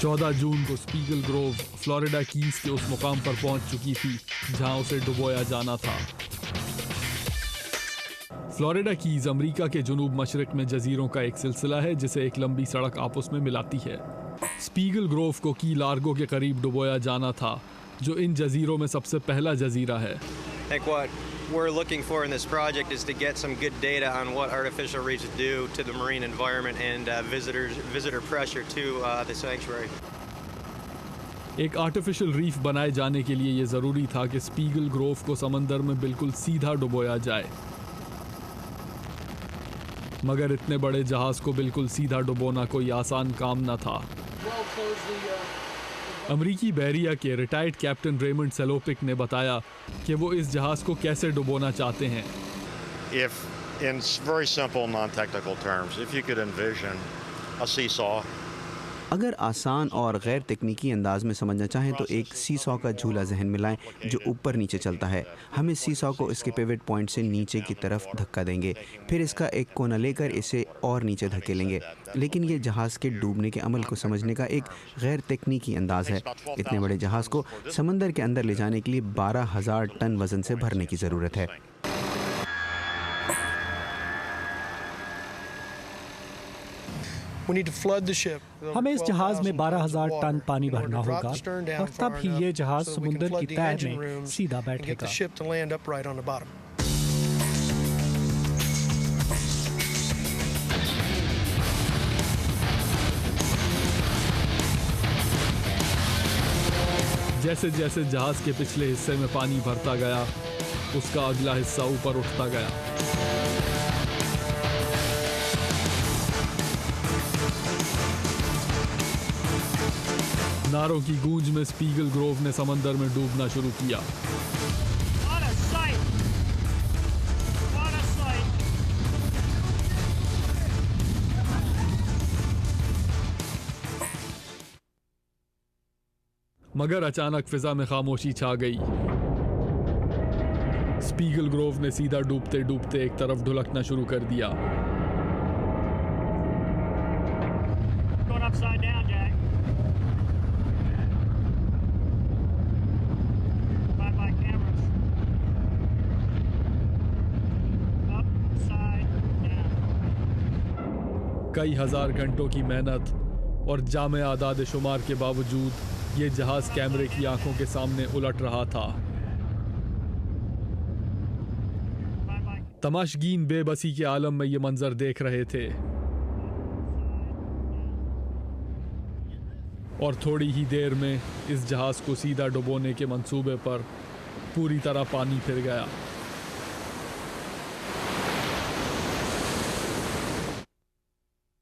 14 जून को Spiegel Grove Florida keys के उस मुकाम पर पहुंच चुकी थी जहां उसे डुबोया जाना था। फ्लोरिडा कीज अमेरिका के जुनूब मशरिक में जजीरों का एक सिलसिला है जिसे एक लंबी सड़क आपस में मिलाती है। स्पीगल ग्रोव को की लार्गो के करीब डुबोया जाना था, जो इन जजीरों में सबसे पहला जजीरा है। We're looking for in this project is to get some good data on what artificial reefs do to the marine environment and visitor pressure to the sanctuary. एक आर्टिफिशियल रीफ बनाए जाने के लिए ये ज़रूरी था कि स्पीगल ग्रोव को समंदर में बिल्कुल सीधा डुबोया जाए, मगर इतने बड़े जहाज को बिल्कुल सीधा डुबोना कोई आसान काम न था। अमरीकी बहरिया के रिटायर्ड कैप्टन रेमंड सेलोपिक ने बताया कि वो इस जहाज को कैसे डुबोना चाहते हैं। If in very simple non-technical terms, if you could envision a seesaw, अगर आसान और गैर तकनीकी अंदाज में समझना चाहें तो एक सीसॉ का झूला जहन में लाएं जो ऊपर नीचे चलता है। हम इस सीसॉ को इसके पिवट पॉइंट से नीचे की तरफ धक्का देंगे, फिर इसका एक कोना लेकर इसे और नीचे धकेलेंगे। लेकिन ये जहाज़ के डूबने के अमल को समझने का एक गैर तकनीकी अंदाज है। इतने बड़े जहाज़ को समंदर के अंदर ले जाने के लिए 12,000 टन वज़न से भरने की ज़रूरत है। हमें इस जहाज में 12,000 टन पानी भरना होगा और तब ही ये जहाज समुद्र की तह में सीधा बैठेगा। जैसे जैसे जहाज के पिछले हिस्से में पानी भरता गया, उसका अगला हिस्सा ऊपर उठता गया। नारों की गूंज में स्पीगल ग्रोव ने समंदर में डूबना शुरू किया। मगर अचानक फिजा में खामोशी छा गई। स्पीगल ग्रोव ने सीधा डूबते डूबते एक तरफ ढुलकना शुरू कर दिया। कई हजार घंटों की मेहनत और जामे आदाद शुमार के बावजूद ये जहाज कैमरे की आंखों के सामने उलट रहा था। तमाशगीन बेबसी के आलम में ये मंजर देख रहे थे और थोड़ी ही देर में इस जहाज को सीधा डुबोने के मंसूबे पर पूरी तरह पानी फिर गया।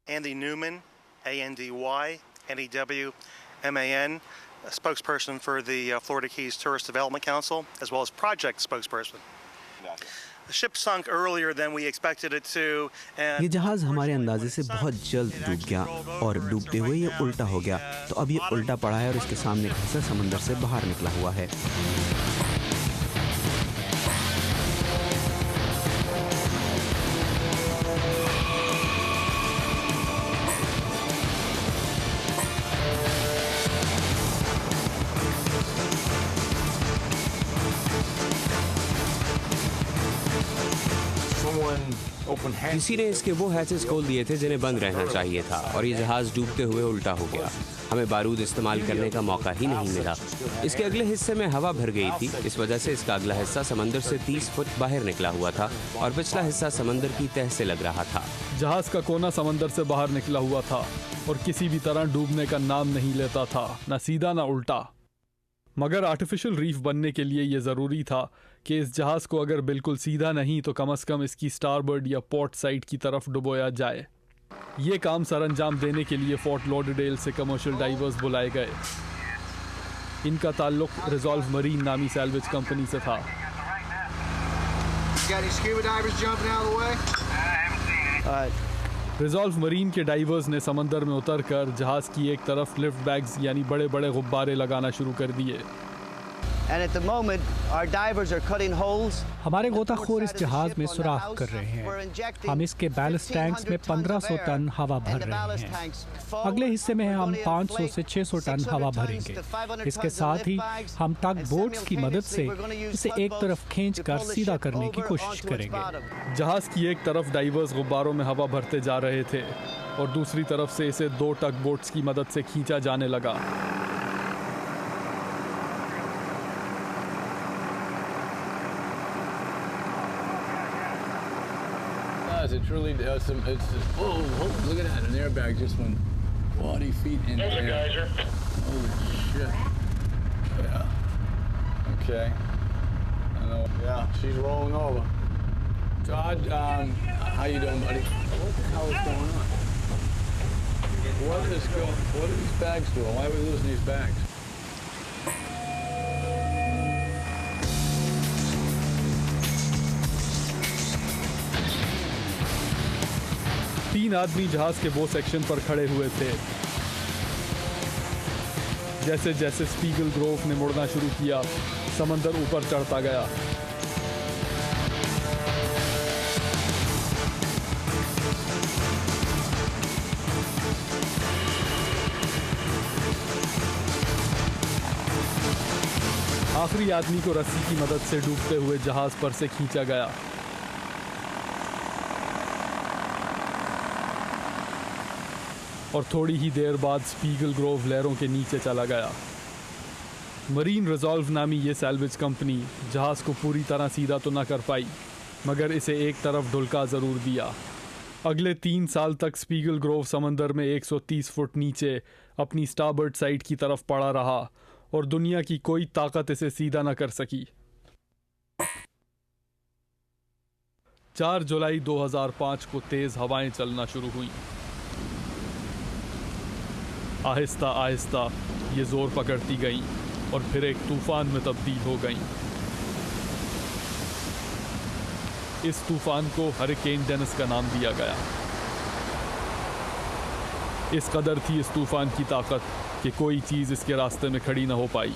Andy Newman, ANDY-NEW-MAN, a spokesperson for the Florida Keys Tourist Development Council, as well as project spokesperson. The ship sunk earlier than we expected it to. ये जहाज हमारे अंदाजे से बहुत जल्द डूब गया और डूबते हुए ये उल्टा हो गया। तो अब ये उल्टा पड़ा है और इसके सामने का हिस्सा समंदर से बाहर निकला हुआ है। किसी ने इसके वो हैचेस खोल दिए थे जिन्हें बंद रहना चाहिए था और ये जहाज डूबते हुए उल्टा हो गया। हमें बारूद इस्तेमाल करने का मौका ही नहीं मिला। इसके अगले हिस्से में हवा भर गई थी, इस वजह से इसका अगला हिस्सा समंदर से 30 फुट बाहर निकला हुआ था और पिछला हिस्सा समंदर की तह से लग रहा था। जहाज का कोना समंदर से बाहर निकला हुआ था और किसी भी तरह डूबने का नाम नहीं लेता था, न सीधा न उल्टा। मगर आर्टिफिशियल रीफ बनने के लिए ये ज़रूरी था कि इस जहाज़ को अगर बिल्कुल सीधा नहीं तो कम से कम इसकी स्टारबर्ड या पोर्ट साइड की तरफ डुबोया जाए। ये काम सरअंजाम देने के लिए फोर्ट लॉडरडेल से कमर्शियल डाइवर्स बुलाए गए। इनका ताल्लुक रिजॉल्व मरीन नामी सैल्वेज कंपनी से था। रिजॉल्व मरीन के डाइवर्स ने समंदर में उतरकर जहाज़ की एक तरफ लिफ्ट बैग्स यानी बड़े बड़े गुब्बारे लगाना शुरू कर दिए। And at the moment, our divers are cutting holes. हमारे गोताखोर इस जहाज में सुराख कर रहे हैं। हम इसके बैलेस्ट टैंक्स में 1500 टन हवा भर रहे हैं। अगले हिस्से में हम 500 से 600 टन हवा भरेंगे। इसके साथ ही हम टग बोट्स की मदद से इसे एक तरफ खींचकर सीधा करने की कोशिश करेंगे। जहाज की एक तरफ डाइवर्स गुब्बारों में हवा भरते जा रहे थे और दूसरी तरफ से इसे 2 टग बोट्स की मदद से खींचा जाने लगा। It really does. It's just, whoa, look at that. An airbag just went 40 feet in the air. Holy shit. Yeah. Okay. I know. Yeah, she's rolling over. Todd, how you doing, buddy? What the hell is going on? What are these bags doing? Why are we losing these bags? तीन आदमी जहाज के वो section पर खड़े हुए थे। जैसे जैसे स्पीगल ग्रोव ने मुड़ना शुरू किया, समंदर ऊपर चढ़ता गया। आखिरी आदमी को रस्सी की मदद से डूबते हुए जहाज पर से खींचा गया। और थोड़ी ही देर बाद स्पीगल ग्रोव लहरों के नीचे चला गया। मरीन रिजॉल्व नामी ये सैल्वेज कंपनी जहाज को पूरी तरह सीधा तो ना कर पाई, मगर इसे एक तरफ ढुलका ज़रूर दिया। अगले 3 साल तक स्पीगल ग्रोव समंदर में 130 फुट नीचे अपनी स्टारबर्ड साइड की तरफ पड़ा रहा और दुनिया की कोई ताकत इसे सीधा न कर सकी। 4 जुलाई 2005 को तेज़ हवाएं चलना शुरू हुई। आहिस्ता आहिस्ता ये जोर पकड़ती गईं और फिर एक तूफान में तब्दील हो गईं। इस तूफान को हरिकेन डेनिस का नाम दिया गया। इस कदर थी इस तूफान की ताकत कि कोई चीज़ इसके रास्ते में खड़ी न हो पाई।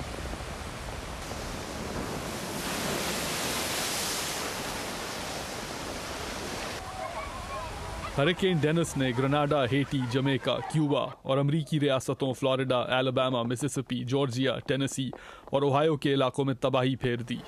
हरिकेन डेनिस ने ग्रेनाडा, हेटी, जमैका, क्यूबा और अमरीकी रियासतों Florida, Alabama, Mississippi, Georgia, Tennessee और ओहायो के इलाकों में तबाही फेर दी।